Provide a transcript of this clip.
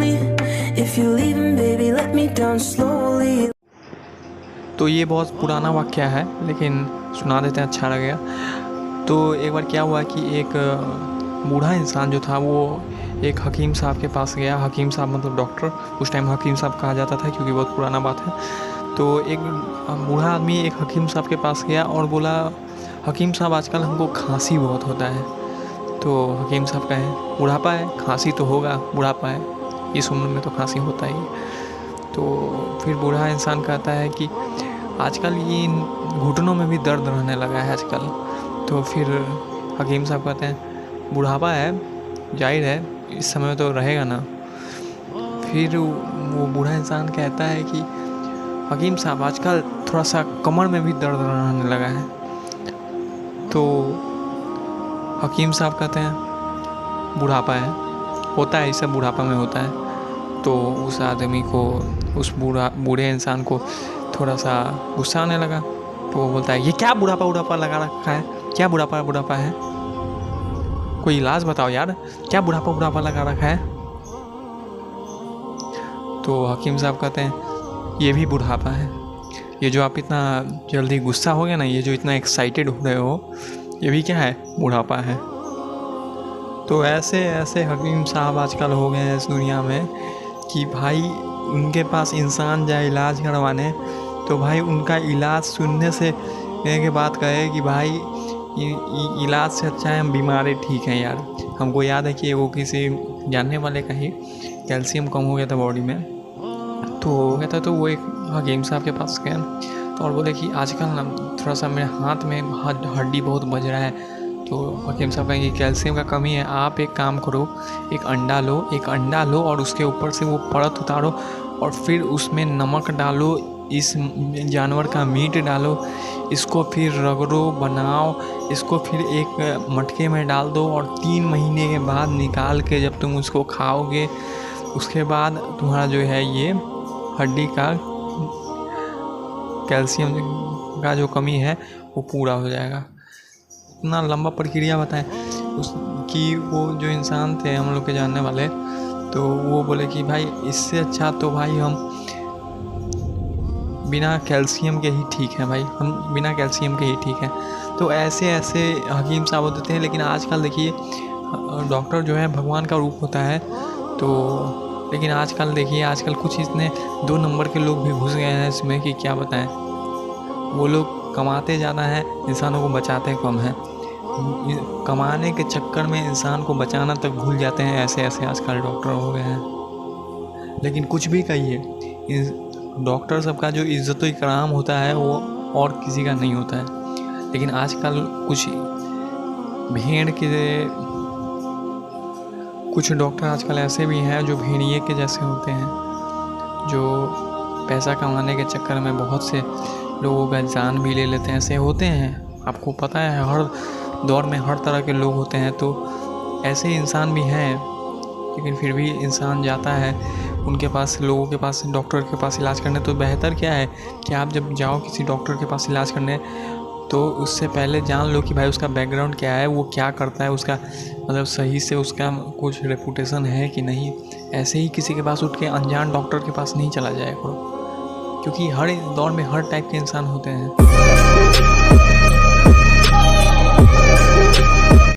me. If you're leaving, baby, let me down slowly. तो ये बहुत पुराना वाक़या है, लेकिन सुना देते हैं, अच्छा लगेगा। तो एक बार क्या हुआ कि एक बूढ़ा इंसान जो था वो एक हकीम साहब के पास गया। हकीम साहब मतलब डॉक्टर, उस टाइम हकीम साहब कहा जाता था क्योंकि बहुत पुराना बात है। तो एक बूढ़ा आदमी एक हकीम साहब के पास गया और बोला, हकीम साहब आजकल हमको खांसी बहुत होता है। तो हकीम साहब कहे, बुढ़ापा है, खांसी तो होगा, बुढ़ापा है, इस उम्र में तो खांसी होता ही है। तो फिर बूढ़ा इंसान कहता है कि आजकल ये घुटनों में भी दर्द रहने लगा है आजकल। तो फिर हकीम साहब कहते हैं, बुढ़ापा है, जाहिर है इस समय तो रहेगा ना। फिर वो बूढ़ा इंसान कहता है कि हकीम साहब आजकल थोड़ा सा कमर में भी दर्द रहने लगा है। तो हकीम साहब कहते हैं, बुढ़ापा है, होता है, इसे बुढ़ापा में होता है। तो उस आदमी को, उस बूढ़े इंसान को थोड़ा सा गुस्सा आने लगा। तो वो बोलता है, ये क्या बुढ़ापा लगा रखा है, क्या बुढ़ापा है, कोई इलाज बताओ यार, क्या बुढ़ापा लगा रखा है। तो हकीम साहब कहते हैं, ये भी बुढ़ापा है, ये जो आप इतना जल्दी गुस्सा हो गया ना, ये जो इतना एक्साइटेड हो रहे हो, ये भी क्या है, बुढ़ापा है। तो ऐसे ऐसे हकीम साहब आजकल हो गए हैं इस दुनिया में कि भाई उनके पास इंसान जाए इलाज करवाने तो भाई उनका इलाज सुनने से के बाद कहे कि भाई इलाज से अच्छा है हम बीमारी ठीक हैं यार। हमको याद है कि वो किसी जानने वाले का ही कैल्शियम कम हो गया था बॉडी में, तो कहता तो वो एक हकीम साहब के पास गए तो और बोले कि आजकल ना थोड़ा सा मेरे हाथ में हड्डी बहुत बज रहा है। तो हकीम साहब कहेंगे कैल्शियम का कमी है, आप एक काम करो, एक अंडा लो और उसके ऊपर से वो परत उतारो और फिर उसमें नमक डालो, इस जानवर का मीट डालो, इसको फिर रगड़ो, बनाओ, इसको फिर एक मटके में डाल दो और 3 महीने के बाद निकाल के जब तुम उसको खाओगे उसके बाद तुम्हारा जो है ये हड्डी का कैल्शियम का जो कमी है वो पूरा हो जाएगा। इतना लंबा प्रक्रिया बताएं उसकी। वो जो इंसान थे हम लोग के जानने वाले, तो वो बोले कि भाई इससे अच्छा तो भाई हम बिना कैल्शियम के ही ठीक हैं, भाई हम बिना कैल्शियम के ही ठीक हैं। तो ऐसे ऐसे हकीम साहब होते थे। लेकिन आजकल देखिए डॉक्टर जो है भगवान का रूप होता है। तो लेकिन आजकल देखिए, आजकल कुछ इतने 2 नंबर के लोग भी घुस गए हैं इसमें कि क्या बताएं। वो लोग कमाते ज़्यादा हैं, इंसानों को बचाते कम हैं। कमाने के चक्कर में इंसान को बचाना तक भूल जाते हैं। ऐसे ऐसे आजकल डॉक्टर हो गए हैं। लेकिन कुछ भी कहिए, डॉक्टर सबका जो इज़्ज़त इकराम होता है वो और किसी का नहीं होता है। लेकिन आजकल कुछ डॉक्टर आजकल ऐसे भी हैं जो भेड़िए के जैसे होते हैं, जो पैसा कमाने के चक्कर में बहुत से लोगों का जान भी ले लेते हैं। ऐसे होते हैं, आपको पता है, हर दौर में हर तरह के लोग होते हैं। तो ऐसे इंसान भी हैं, लेकिन फिर भी इंसान जाता है उनके पास, लोगों के पास, डॉक्टर के पास इलाज करने। तो बेहतर क्या है कि आप जब जाओ किसी डॉक्टर के पास इलाज करने तो उससे पहले जान लो कि भाई उसका बैकग्राउंड क्या है, वो क्या करता है, उसका मतलब सही से उसका कुछ रेपुटेशन है कि नहीं। ऐसे ही किसी के पास उठ के अनजान डॉक्टर के पास नहीं चला जाए करो, क्योंकि हर दौर में हर टाइप के इंसान होते हैं।